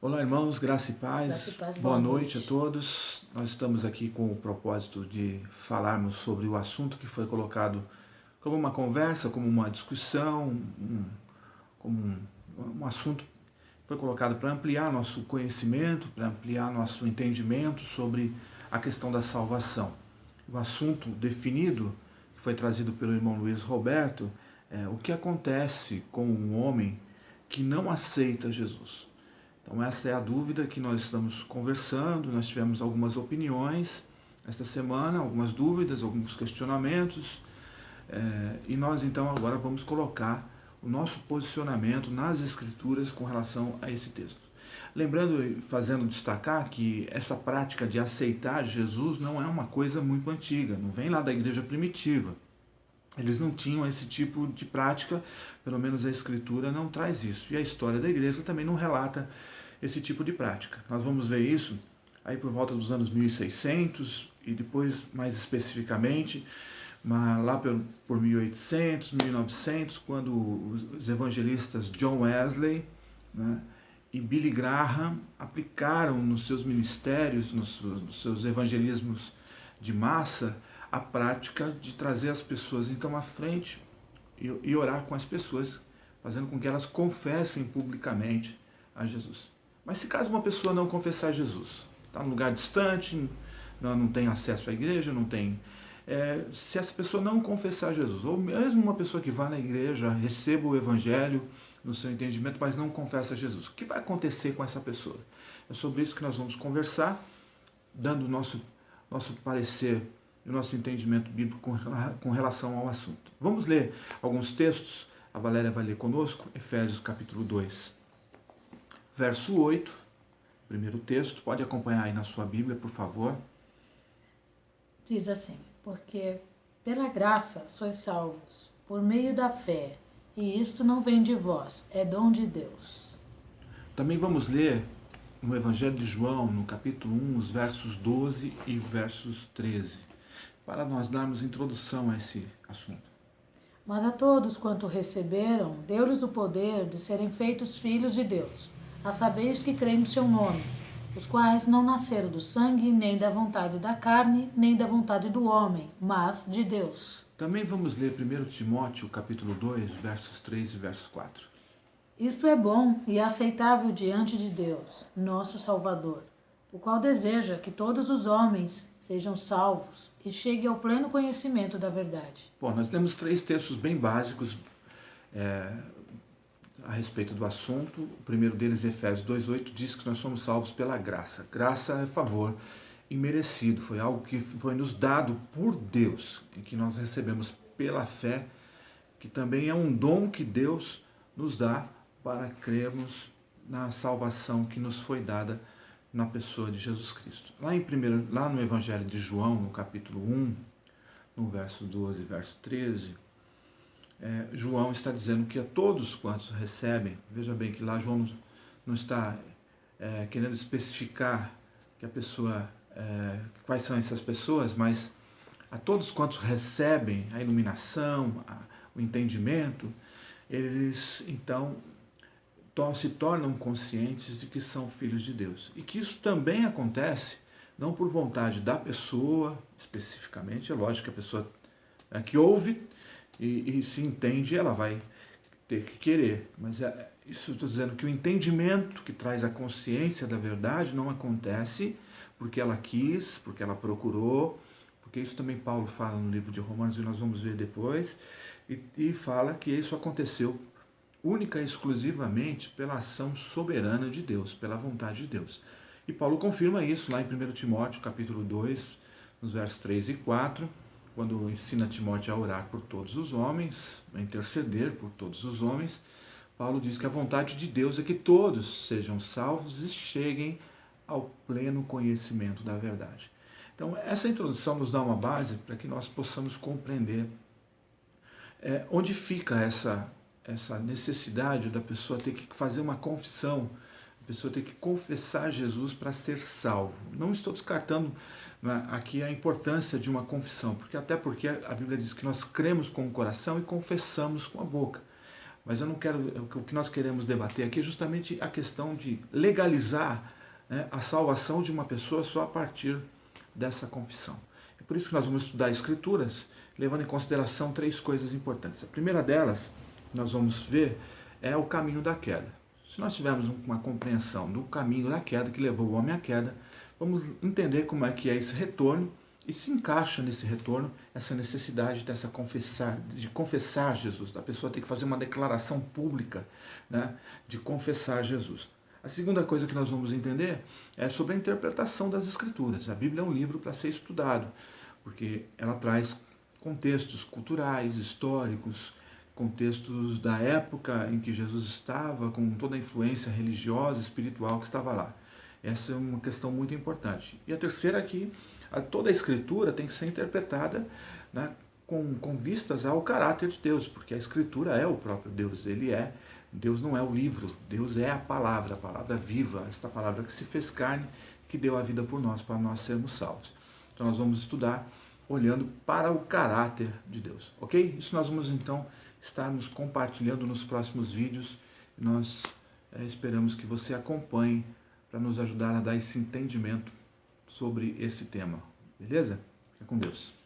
Olá, irmãos, graça e Graça e paz. paz, Boa boa noite a noite. todos. Nós estamos aqui com o propósito de falarmos sobre o assunto que foi colocado como uma conversa, como uma discussão, como um assunto que foi colocado para ampliar nosso conhecimento, para ampliar nosso entendimento sobre a questão da salvação. O assunto definido, que foi trazido pelo irmão Luiz Roberto, é o que acontece com um homem que não aceita Jesus. Então essa é a dúvida que nós estamos conversando, nós tivemos algumas opiniões esta semana, algumas dúvidas, alguns questionamentos, e nós então agora vamos colocar o nosso posicionamento nas escrituras com relação a esse texto. Lembrando e fazendo destacar que essa prática de aceitar Jesus não é uma coisa muito antiga, não vem lá da igreja primitiva. Eles não tinham esse tipo de prática, pelo menos a escritura não traz isso. E a história da igreja também não relata esse tipo de prática. Nós vamos ver isso aí por volta dos anos 1600 e depois mais especificamente lá por 1800, 1900, quando os evangelistas John Wesley, né, e Billy Graham aplicaram nos seus ministérios, nos seus evangelismos de massa, a prática de trazer as pessoas então à frente e orar com as pessoas, fazendo com que elas confessem publicamente a Jesus. Mas se caso uma pessoa não confessar Jesus, está num lugar distante, não tem acesso à igreja, não tem. Se essa pessoa não confessar Jesus, ou mesmo uma pessoa que vá na igreja, receba o evangelho no seu entendimento, mas não confessa Jesus, o que vai acontecer com essa pessoa? É sobre isso que nós vamos conversar, dando o nosso parecer e o nosso entendimento bíblico com relação ao assunto. Vamos ler alguns textos, a Valéria vai ler conosco, Efésios capítulo 2, verso 8, primeiro texto, pode acompanhar aí na sua Bíblia, por favor. Diz assim: porque pela graça sois salvos, por meio da fé, e isto não vem de vós, é dom de Deus. Também vamos ler no Evangelho de João, no capítulo 1, os versos 12 e versos 13, para nós darmos introdução a esse assunto. Mas a todos quanto receberam, deu-lhes o poder de serem feitos filhos de Deus, a saber os que creem no seu nome, os quais não nasceram do sangue, nem da vontade da carne, nem da vontade do homem, mas de Deus. Também vamos ler 1 Timóteo, capítulo 2, versos 3 e versos 4. Isto é bom e aceitável diante de Deus, nosso Salvador, o qual deseja que todos os homens sejam salvos e cheguem ao pleno conhecimento da verdade. Bom, nós temos 3 textos bem básicos a respeito do assunto. O primeiro deles, Efésios 2,8, diz que nós somos salvos pela graça. Graça é favor imerecido, foi algo que foi nos dado por Deus, e que nós recebemos pela fé, que também é um dom que Deus nos dá para crermos na salvação que nos foi dada na pessoa de Jesus Cristo. Lá no Evangelho de João, no capítulo 1, no verso 12 e verso 13, João está dizendo que a todos quantos recebem, veja bem que lá João não está querendo especificar que a pessoa, quais são essas pessoas, mas a todos quantos recebem a iluminação, o entendimento, eles então se tornam conscientes de que são filhos de Deus. E que isso também acontece não por vontade da pessoa, especificamente, é lógico que a pessoa que ouve e se entende, ela vai ter que querer. Mas isso estou dizendo que o entendimento que traz a consciência da verdade não acontece porque ela quis, porque ela procurou, porque isso também Paulo fala no livro de Romanos e nós vamos ver depois, e fala que isso aconteceu única e exclusivamente pela ação soberana de Deus, pela vontade de Deus. E Paulo confirma isso lá em 1 Timóteo, capítulo 2, nos versos 3 e 4, quando ensina Timóteo a orar por todos os homens, a interceder por todos os homens. Paulo diz que a vontade de Deus é que todos sejam salvos e cheguem ao pleno conhecimento da verdade. Então, essa introdução nos dá uma base para que nós possamos compreender onde fica essa necessidade da pessoa ter que fazer uma confissão, a pessoa ter que confessar Jesus para ser salvo. Não estou descartando aqui a importância de uma confissão, até porque a Bíblia diz que nós cremos com o coração e confessamos com a boca. Mas eu não quero, o que nós queremos debater aqui é justamente a questão de legalizar, né, a salvação de uma pessoa só a partir dessa confissão. É por isso que nós vamos estudar Escrituras, levando em consideração 3 coisas importantes. A primeira delas, nós vamos ver, é o caminho da queda. Se nós tivermos uma compreensão do caminho da queda que levou o homem à queda, vamos entender como é que é esse retorno e se encaixa nesse retorno essa necessidade de confessar Jesus, da pessoa ter que fazer uma declaração pública, né, de confessar Jesus. A segunda coisa que nós vamos entender é sobre a interpretação das Escrituras. A Bíblia é um livro para ser estudado, porque ela traz contextos culturais, históricos, contextos da época em que Jesus estava, com toda a influência religiosa e espiritual que estava lá. Essa é uma questão muito importante. E a terceira é que toda a Escritura tem que ser interpretada, né, com vistas ao caráter de Deus, porque a Escritura é o próprio Deus, Deus não é o livro, Deus é a palavra viva, esta palavra que se fez carne, que deu a vida por nós, para nós sermos salvos. Então nós vamos estudar olhando para o caráter de Deus, ok? Isso nós vamos então estarmos compartilhando nos próximos vídeos. Nós esperamos que você acompanhe para nos ajudar a dar esse entendimento sobre esse tema, beleza? Fica com Deus.